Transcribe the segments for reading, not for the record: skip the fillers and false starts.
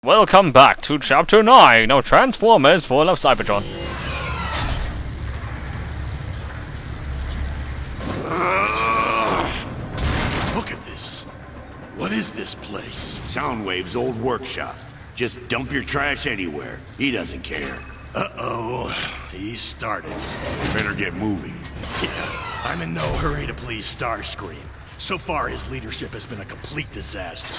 Welcome back to Chapter 9 of Transformers Fall of Cybertron. Look at this. What is this place? Soundwave's old workshop. Just dump your trash anywhere. He doesn't care. Uh-oh. He started. Better get moving. Yeah, I'm in no hurry to please Starscream. So far, his leadership has been a complete disaster.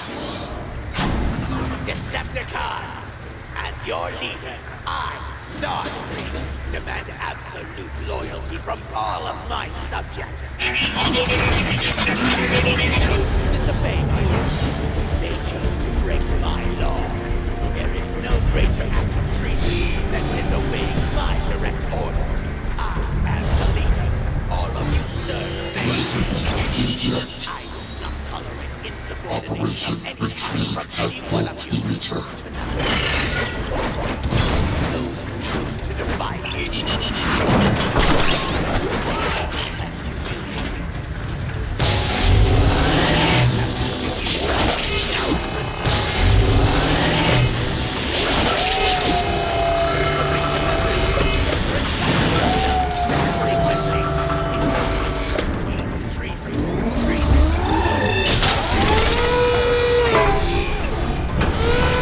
Decepticons! As your leader, I, Starscream, demand absolute loyalty from all of my subjects. Disobey my order. They chose to break my law. There is no greater act of treason than disobeying my direct order. I am the leader. All of you serve me. I will not tolerate insubordination of any kind from any one of you. Those who choose to defy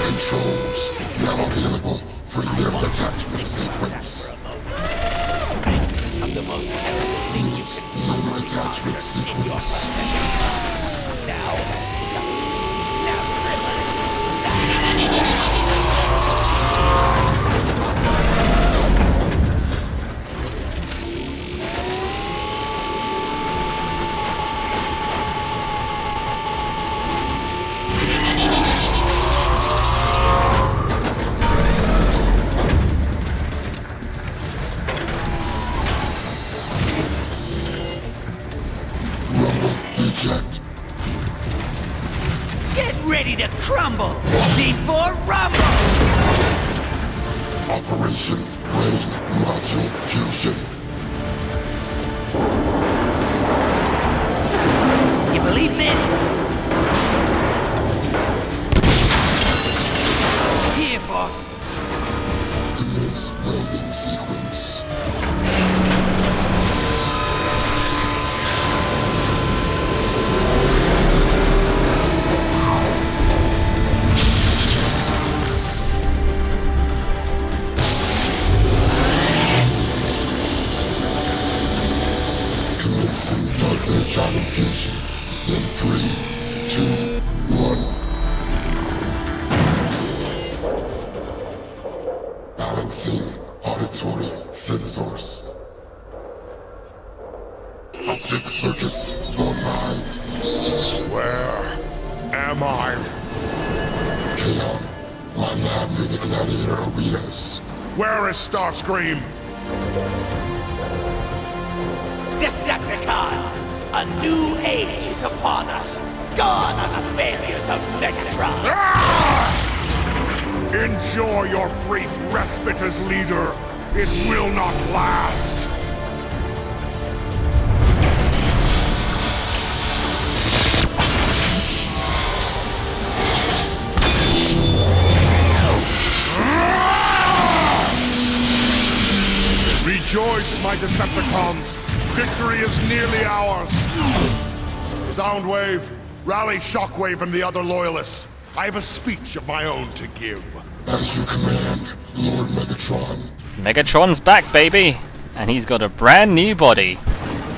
Controls now available for your attachment sequence. of the most terrible things New attachment sequence. Eject. Get ready to crumble before rumble! Operation Brain Module Fusion. You believe this? Here, boss. Commence welding sequence. Commencing dark energon infusion. In 3, 2, 1. Balancing auditory sensors. Optic circuits online. Where am I? Iacon, my lab near the gladiator arenas. Where is Starscream? Decepticons! A new age is upon us. Gone are the failures of Megatron. Enjoy your brief respite as leader. It will not last. Rejoice, my Decepticons! Victory is nearly ours! Soundwave, rally Shockwave and the other loyalists. I have a speech of my own to give. As you command, Lord Megatron. Megatron's back, baby! And he's got a brand new body.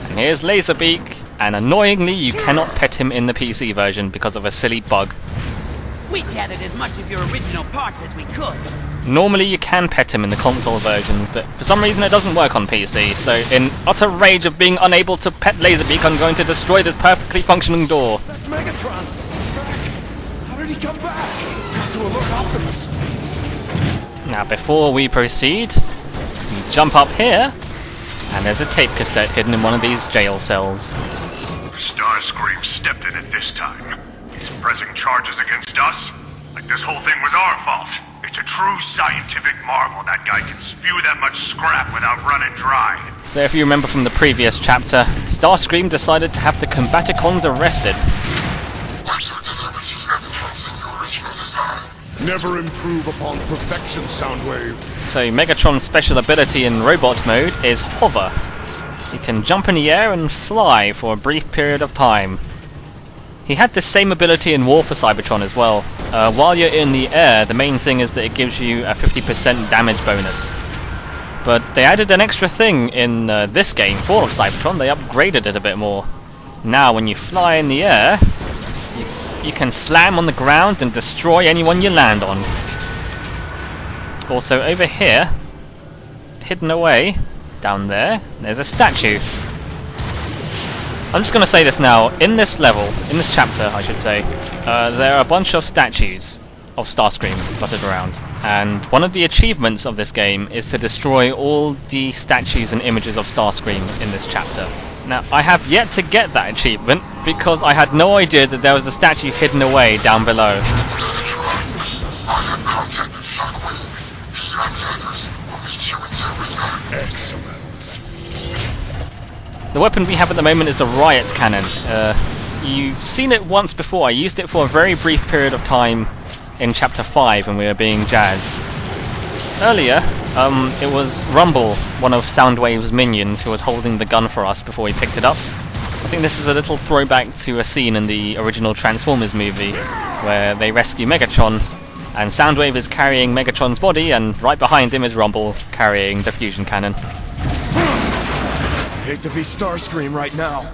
And here's Laserbeak, and annoyingly you cannot pet him in the PC version because of a silly bug. We gathered as much of your original parts as we could. Normally you can pet him in the console versions, but for some reason it doesn't work on PC, so in utter rage of being unable to pet Laserbeak, I'm going to destroy this perfectly functioning door. That's Megatron! He's back! How did he come back? Got to alert Optimus! Now before we proceed, we jump up here, and there's a tape cassette hidden in one of these jail cells. Starscream stepped in it this time. He's pressing charges against us, like this whole thing was our fault. It's a true scientific marvel that guy can spew that much scrap without running dry. So if you remember from the previous chapter, Starscream decided to have the Combaticons arrested. What's your deliberate enhancing your original design? Never improve upon perfection, Soundwave. So Megatron's special ability in robot mode is hover. He can jump in the air and fly for a brief period of time. He had the same ability in War for Cybertron as well. While you're in the air, the main thing is that it gives you a 50% damage bonus. But they added an extra thing in this game, Fall of Cybertron. They upgraded it a bit more. Now when you fly in the air, you can slam on the ground and destroy anyone you land on. Also over here, hidden away, down there, there's a statue. I'm just going to say this now, in this level, in this chapter I should say, there are a bunch of statues of Starscream dotted around. And one of the achievements of this game is to destroy all the statues and images of Starscream in this chapter. Now, I have yet to get that achievement because I had no idea that there was a statue hidden away down below. I have contacted Shockwave. He and the others will meet you in the arena. Excellent. The weapon we have at the moment is the Riot Cannon. You've seen it once before. I used it for a very brief period of time in Chapter 5 when we were being jazzed. Earlier, it was Rumble, one of Soundwave's minions, who was holding the gun for us before we picked it up. I think this is a little throwback to a scene in the original Transformers movie, where they rescue Megatron, and Soundwave is carrying Megatron's body, and right behind him is Rumble, carrying the fusion cannon. I hate to be Starscream right now.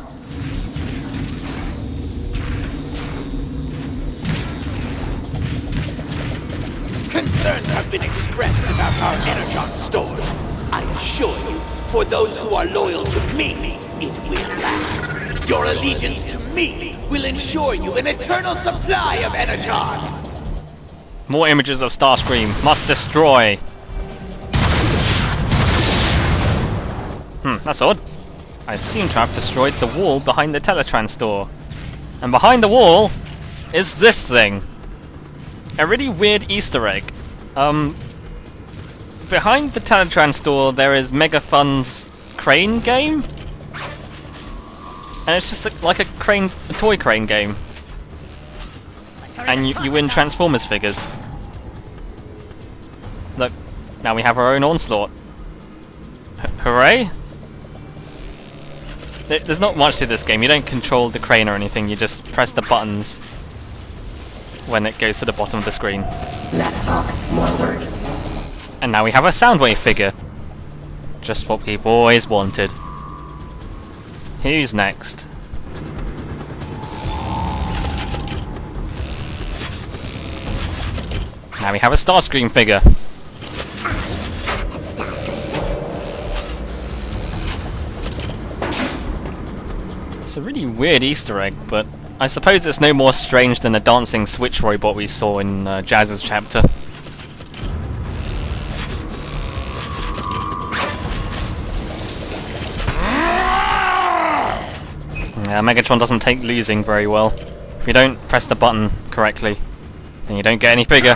Concerns have been expressed about our energon stores. I assure you, for those who are loyal to me, it will last. Your allegiance to me will ensure you an eternal supply of energon. More images of Starscream. Must destroy. That's odd. I seem to have destroyed the wall behind the Teletran store. And behind the wall is this thing. A really weird Easter egg. Behind the Teletran store there is Megafun's crane game. And it's just like a toy crane game. And you win Transformers figures. Look, now we have our own Onslaught. Hooray! There's not much to this game. You don't control the crane or anything, you just press the buttons when it goes to the bottom of the screen. Less talk, more work. And now we have a Soundwave figure. Just what we've always wanted. Who's next? Now we have a Starscream figure. It's a really weird Easter egg, but I suppose it's no more strange than the dancing switch robot we saw in Jazz's chapter. Yeah, Megatron doesn't take losing very well. If you don't press the button correctly, then you don't get any bigger,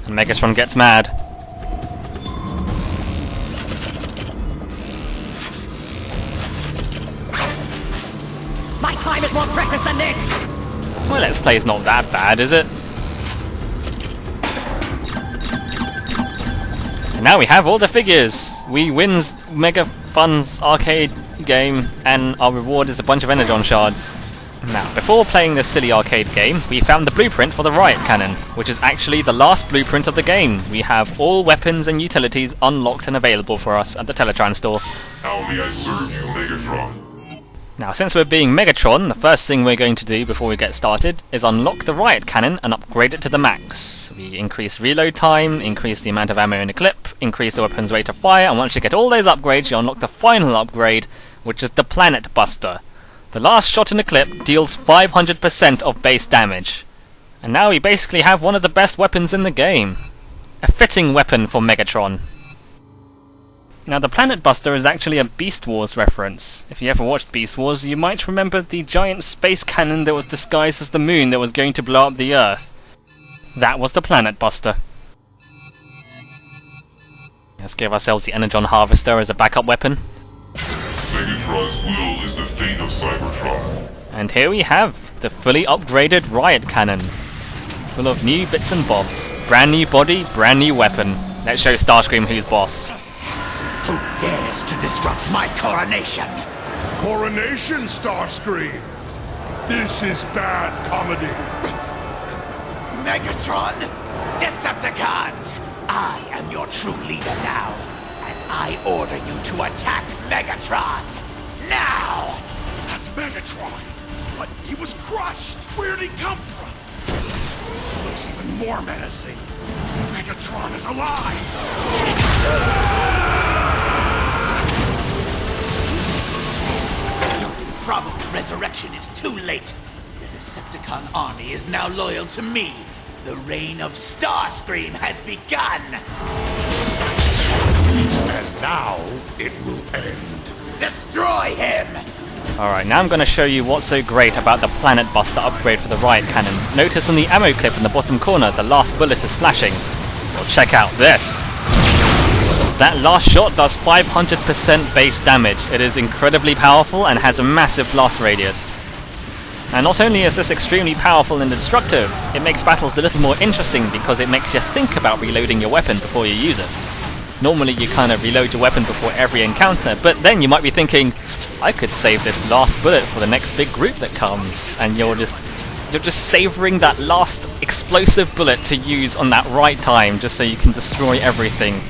and Megatron gets mad. My time is more precious than this! My Let's Play is not that bad, is it? And now we have all the figures! We win Mega Fun's arcade game, and our reward is a bunch of energon shards. Now, before playing this silly arcade game, we found the blueprint for the Riot Cannon, which is actually the last blueprint of the game. We have all weapons and utilities unlocked and available for us at the Teletran store. How may I serve you, Megatron? Now, since we're being Megatron, the first thing we're going to do before we get started is unlock the Riot Cannon and upgrade it to the max. We increase reload time, increase the amount of ammo in a clip, increase the weapon's rate of fire, and once you get all those upgrades, you unlock the final upgrade, which is the Planet Buster. The last shot in the clip deals 500% of base damage. And now we basically have one of the best weapons in the game. A fitting weapon for Megatron. Now, the Planet Buster is actually a Beast Wars reference. If you ever watched Beast Wars, you might remember the giant space cannon that was disguised as the moon that was going to blow up the Earth. That was the Planet Buster. Let's give ourselves the Energon Harvester as a backup weapon. Megatron's will is the fate of Cybertron. And here we have the fully upgraded Riot Cannon. full of new bits and bobs. Brand new body, brand new weapon. Let's show Starscream who's boss. Who dares to disrupt my coronation? Coronation, Starscream! This is bad comedy. Megatron? Decepticons! I am your true leader now, and I order you to attack Megatron! Now! That's Megatron! But he was crushed! Where'd he come from? He looks even more menacing. Megatron is alive! Probably resurrection is too late. The Decepticon army is now loyal to me. The reign of Starscream has begun! And now it will end. Destroy him! Alright, now I'm going to show you what's so great about the Planet Buster upgrade for the riot cannon. Notice on the ammo clip in the bottom corner, the last bullet is flashing. Well, check out this. That last shot does 500% base damage. It is incredibly powerful and has a massive blast radius. And not only is this extremely powerful and destructive, it makes battles a little more interesting because it makes you think about reloading your weapon before you use it. Normally you kind of reload your weapon before every encounter, but then you might be thinking, I could save this last bullet for the next big group that comes, and you're just savouring that last explosive bullet to use on that right time, just so you can destroy everything.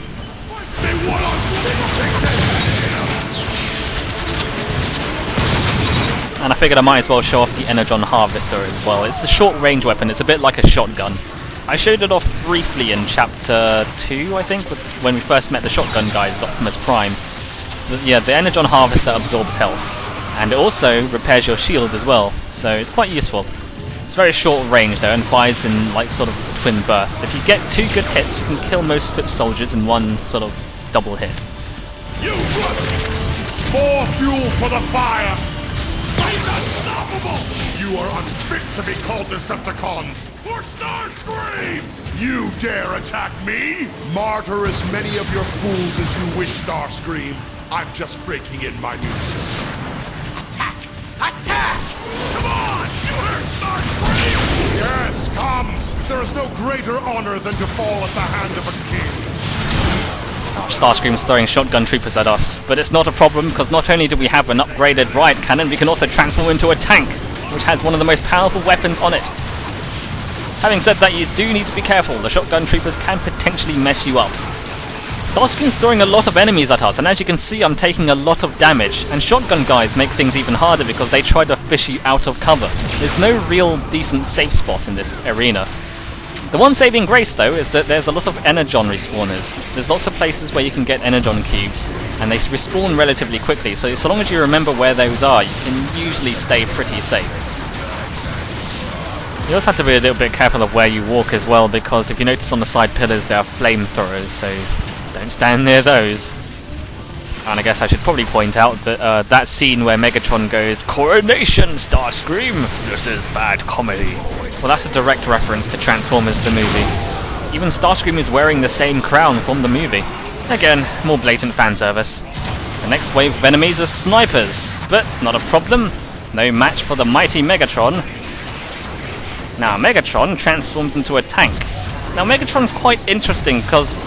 And I figured I might as well show off the Energon Harvester as well. It's a short-range weapon, it's a bit like a shotgun. I showed it off briefly in Chapter 2, I think, when we first met the shotgun guys, Optimus Prime. Yeah, the Energon Harvester absorbs health, and it also repairs your shield as well, so it's quite useful. It's very short range though, and fires in like sort of twin bursts. If you get 2 good hits, you can kill most foot soldiers in one sort of double hit. You more fuel for the fire! He's unstoppable! You are unfit to be called Decepticons! For Starscream! You dare attack me? Martyr as many of your fools as you wish, Starscream. I'm just breaking in my new system. Attack! Attack! Come on! You heard Starscream! Yes, come! There is no greater honor than to fall at the hand of a king. Starscream's throwing shotgun troopers at us, but it's not a problem because not only do we have an upgraded riot cannon, we can also transform into a tank, which has one of the most powerful weapons on it. Having said that, you do need to be careful. The shotgun troopers can potentially mess you up. Starscream's throwing a lot of enemies at us, and as you can see, I'm taking a lot of damage, and shotgun guys make things even harder because they try to fish you out of cover. There's no real decent safe spot in this arena. The one saving grace though is that there's a lot of energon respawners. There's lots of places where you can get energon cubes, and they respawn relatively quickly, so long as you remember where those are, you can usually stay pretty safe. You also have to be a little bit careful of where you walk as well, because if you notice on the side pillars there are flamethrowers, so don't stand near those. And I guess I should probably point out that that scene where Megatron goes, "Coronation, Starscream! This is bad comedy." Well, that's a direct reference to Transformers the movie. Even Starscream is wearing the same crown from the movie. Again, more blatant fan service. The next wave of enemies are snipers, but not a problem. No match for the mighty Megatron. Now, Megatron transforms into a tank. Now, Megatron's quite interesting because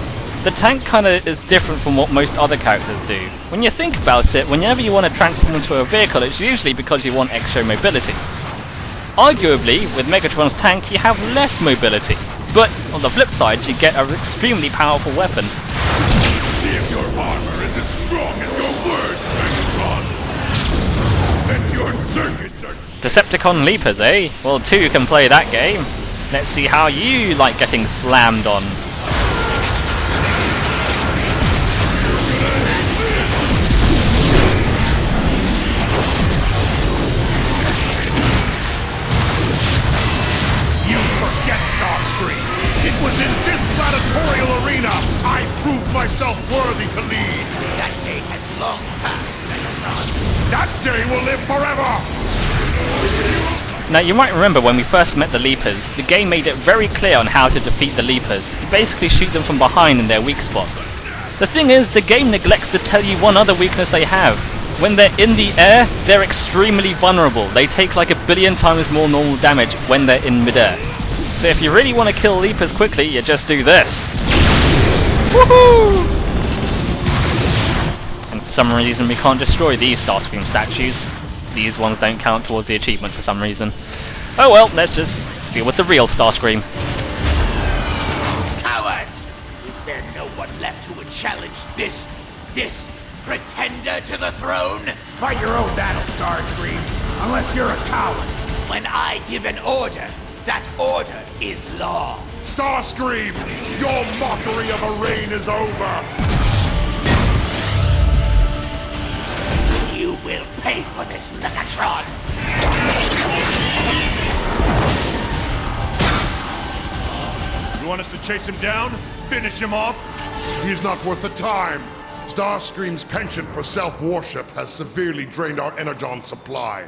the tank kind of is different from what most other characters do. When you think about it, whenever you want to transform into a vehicle, it's usually because you want extra mobility. Arguably, with Megatron's tank, you have less mobility. But on the flip side, you get an extremely powerful weapon. See if your armor is as strong as your words, Megatron. And your circuits are... Decepticon Leapers, eh? Well, 2 can play that game. Let's see how you like getting slammed on. It was in this gladiatorial arena I proved myself worthy to lead. That day has long passed, Megatron. That day will live forever! Now, you might remember when we first met the Leapers, the game made it very clear on how to defeat the Leapers. You basically shoot them from behind in their weak spot. The thing is, the game neglects to tell you one other weakness they have. When they're in the air, they're extremely vulnerable. They take like 1 billion times more normal damage when they're in midair. So if you really want to kill Leapers quickly, you just do this. Woohoo! And for some reason we can't destroy these Starscream statues. These ones don't count towards the achievement for some reason. Oh well, let's just deal with the real Starscream. Cowards! Is there no one left who would challenge this pretender to the throne? Fight your own battle, Starscream. Unless you're a coward. When I give an order, that order is law. Starscream, your mockery of a reign is over. You will pay for this, Megatron. You want us to chase him down? Finish him off? He's not worth the time. Starscream's penchant for self-worship has severely drained our energon supply.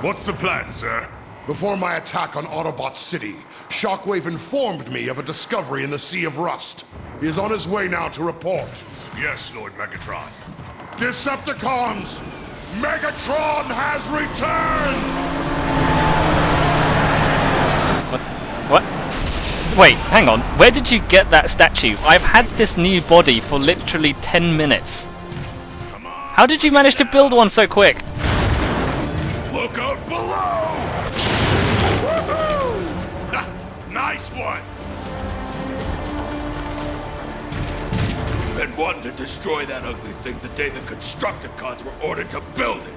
What's the plan, sir? Before my attack on Autobot City, Shockwave informed me of a discovery in the Sea of Rust. He is on his way now to report. Yes, Lord Megatron. Decepticons! Megatron has returned! What? Wait, hang on. Where did you get that statue? I've had this new body for literally 10 minutes. How did you manage to build one so quick? Look out below! Woohoo! Nice one! And one to destroy that ugly thing the day the Constructicons were ordered to build it.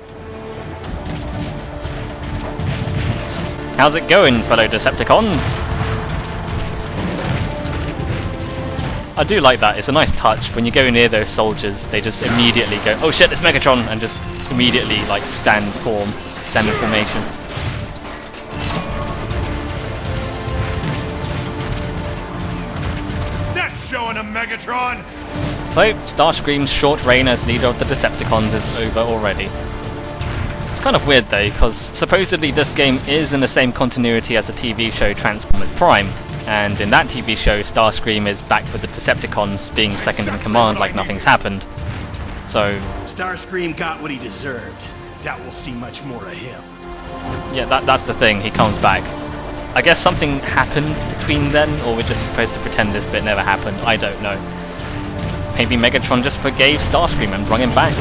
How's it going, fellow Decepticons? I do like that. It's a nice touch. When you go near those soldiers, they just immediately go, "Oh shit, it's Megatron!" and just immediately like stand in formation. That's showing him, Megatron! So, Starscream's short reign as leader of the Decepticons is over already. It's kind of weird though, because supposedly this game is in the same continuity as the TV show Transformers Prime, and in that TV show Starscream is back with the Decepticons being second in command like nothing's happened. So... Starscream got what he deserved. Doubt we'll see much more of him. yeah, that's the thing, he comes back. I guess something happened between then, or we're just supposed to pretend this bit never happened, I don't know. Maybe Megatron just forgave Starscream and brought him back.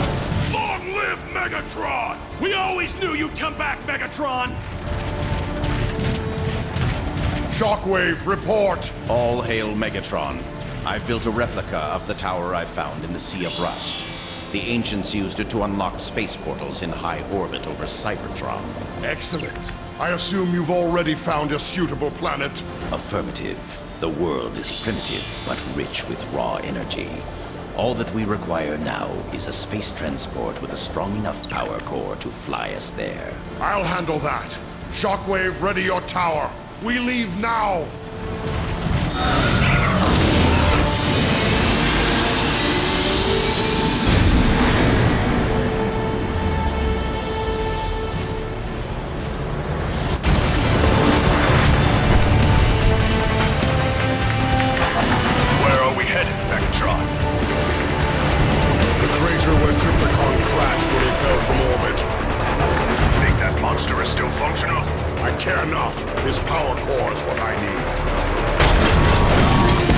Long live Megatron! We always knew you'd come back, Megatron! Shockwave, report! All hail Megatron. I've built a replica of the tower I found in the Sea of Rust. The ancients used it to unlock space portals in high orbit over Cybertron. Excellent. I assume you've already found a suitable planet? Affirmative. The world is primitive, but rich with raw energy. All that we require now is a space transport with a strong enough power core to fly us there. I'll handle that. Shockwave, ready your tower. We leave now! Where are we headed, Megatron? The crater where Trypticon crashed when he fell from orbit. Think that monster is still functional? I care not. His power core is what I need.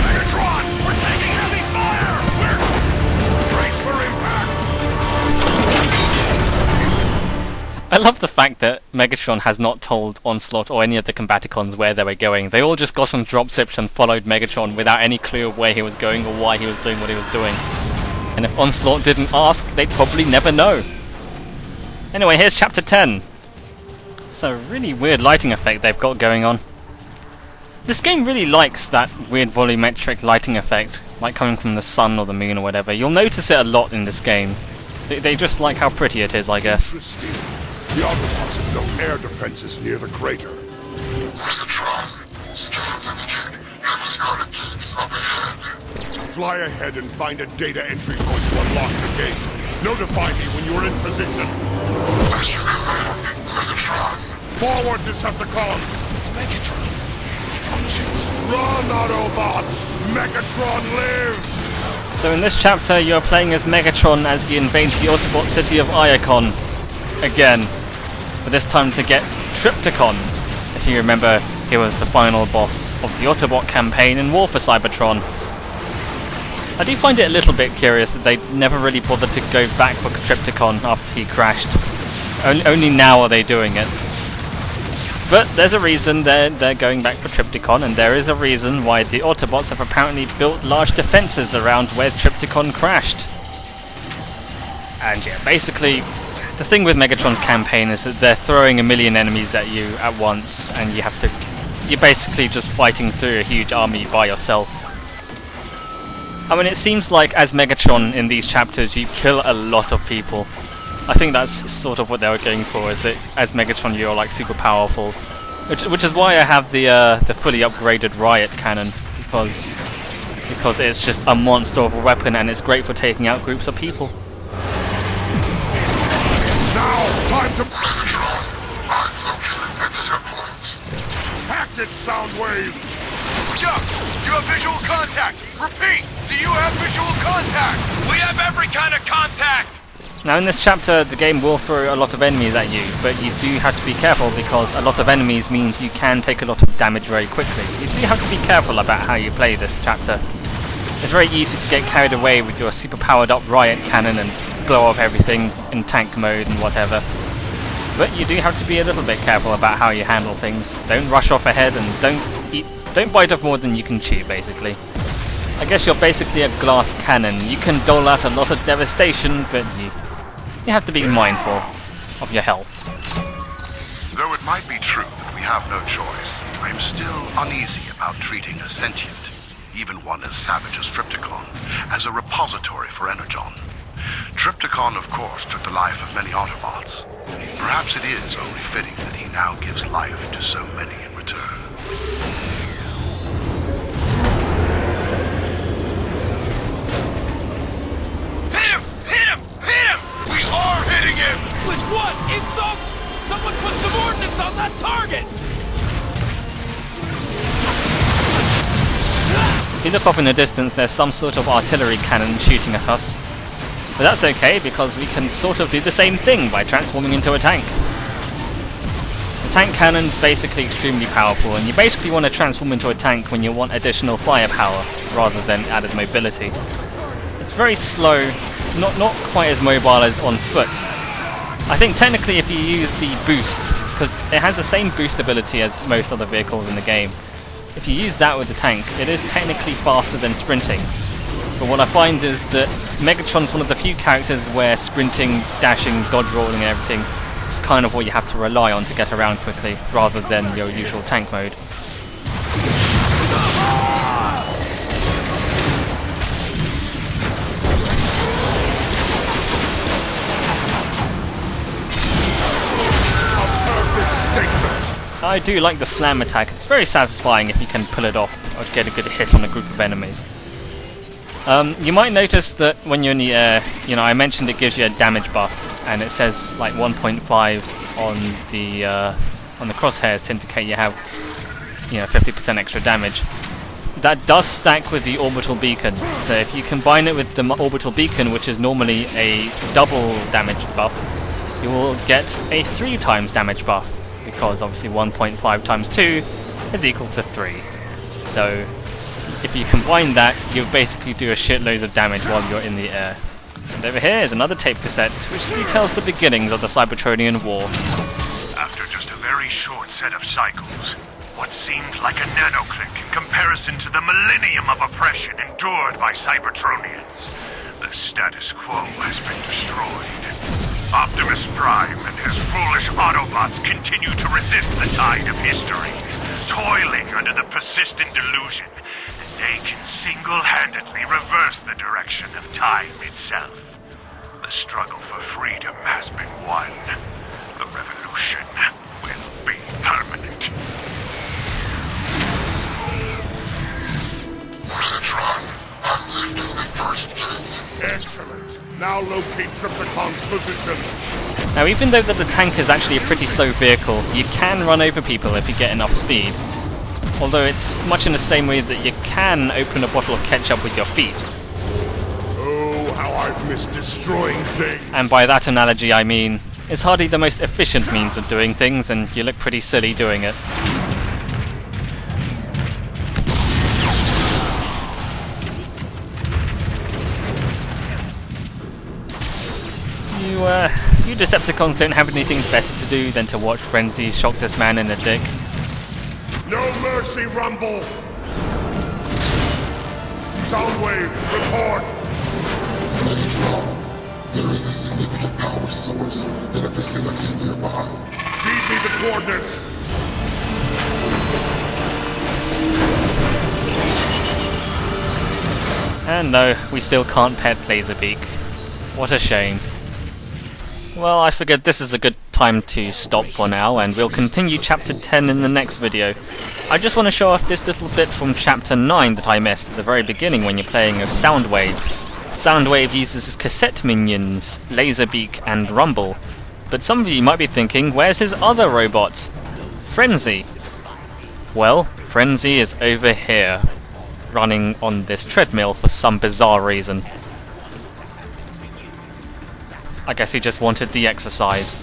Megatron! We're taking heavy fire! Brace for impact! I love the fact that Megatron has not told Onslaught or any of the Combaticons where they were going. They all just got on dropships and followed Megatron without any clue of where he was going or why he was doing what he was doing. And if Onslaught didn't ask, they'd probably never know. Anyway, here's Chapter 10. It's a really weird lighting effect they've got going on. This game really likes that weird volumetric lighting effect, like coming from the sun or the moon or whatever. You'll notice it a lot in this game. They just like how pretty it is, I guess. Interesting. The Autobots have built air defenses near the crater. Megatron, scans indicate heavily guarded gates up ahead. Fly ahead and find a data entry point to unlock the gate. Notify me when you're in position. As you command, Megatron. Forward, Decepticons! Megatron functions. Run, Autobots! Megatron lives! So in this chapter, you're playing as Megatron as he invades the Autobot city of Iacon. Again. But this time to get Trypticon. If you remember, He was the final boss of the Autobot campaign in War for Cybertron. I do find it a little bit curious that they never really bothered to go back for Trypticon after he crashed. Only now are they doing it. But there's a reason they're going back for Trypticon, and there is a reason why the Autobots have apparently built large defences around where Trypticon crashed. And yeah, basically, the thing with Megatron's campaign is that they're throwing a million enemies at you at once, and you're basically just fighting through a huge army by yourself. I mean, it seems like as Megatron in these chapters, you kill a lot of people. I think that's sort of what they were going for, is that as Megatron you're like super powerful. Which is why I have the fully upgraded riot cannon, because it's just a monster of a weapon and it's great for taking out groups of people. Now, time to I'm locating exit point. hack it, Soundwave! Ducks, do you have visual contact? Repeat, do you have visual contact? We have every kind of contact! Now in this chapter the game will throw a lot of enemies at you, but you do have to be careful because a lot of enemies means you can take a lot of damage very quickly. You do have to be careful about how you play this chapter. It's very easy to get carried away with your super powered up riot cannon and blow up everything in tank mode and whatever. But you do have to be a little bit careful about how you handle things. Don't rush off ahead and don't bite off more than you can chew, basically. I guess you're basically a glass cannon. You can dole out a lot of devastation, but you have to be mindful of your health. Though it might be true that we have no choice, I am still uneasy about treating a sentient, even one as savage as Trypticon, as a repository for energon. Trypticon, of course, took the life of many Autobots. Perhaps it is only fitting that he now gives life to so many in return. With what? Insults? Someone put some ordnance on that target! If you look off in the distance, there's some sort of artillery cannon shooting at us. But that's okay, because we can sort of do the same thing by transforming into a tank. The tank cannon's basically extremely powerful, and you basically want to transform into a tank when you want additional firepower, rather than added mobility. It's very slow, not quite as mobile as on foot. I think technically if you use the boost, because it has the same boost ability as most other vehicles in the game, if you use that with the tank, it is technically faster than sprinting. But what I find is that Megatron's one of the few characters where sprinting, dashing, dodge rolling and everything is kind of what you have to rely on to get around quickly, rather than your usual tank mode. I do like the slam attack. It's very satisfying if you can pull it off or get a good hit on a group of enemies. You might notice that when you're in the air, I mentioned it gives you a damage buff, and it says like 1.5 on the crosshairs to indicate you have 50% extra damage. That does stack with the orbital beacon, so if you combine it with the orbital beacon, which is normally a double damage buff, you will get a 3 times damage buff, because obviously 1.5 times 2 is equal to 3. So if you combine that, you basically do a shitload of damage while you're in the air. And over here is another tape cassette, which details the beginnings of the Cybertronian War. After just a very short set of cycles, what seemed like a nanoclick in comparison to the millennium of oppression endured by Cybertronians, the status quo has been destroyed. Optimus Prime and his foolish Autobots continue to resist the tide of history, toiling under the persistent delusion that they can single-handedly reverse the direction of time itself. The struggle for freedom has been won. The revolution will be permanent. Megatron, I'm lifting the first gate. Excellent. Now locate Trypticon's position. Now, even though that the tank is actually a pretty slow vehicle, you can run over people if you get enough speed. Although it's much in the same way that you can open a bottle of ketchup with your feet. Oh, how I've missed destroying things. And by that analogy I mean, it's hardly the most efficient means of doing things, and you look pretty silly doing it. You Decepticons don't have anything better to do than to watch Frenzy shock this man in the dick. No mercy, Rumble! Soundwave, report! Megatron, there is a significant power source in a facility nearby. Feed me the coordinates! And no, we still can't pet Laserbeak. What a shame. Well, I figured this is a good time to stop for now, and we'll continue Chapter 10 in the next video. I just want to show off this little bit from Chapter 9 that I missed at the very beginning when you're playing as Soundwave. Soundwave uses his cassette minions, Laserbeak and Rumble. But some of you might be thinking, where's his other robot? Frenzy. Well, Frenzy is over here, running on this treadmill for some bizarre reason. I guess he just wanted the exercise.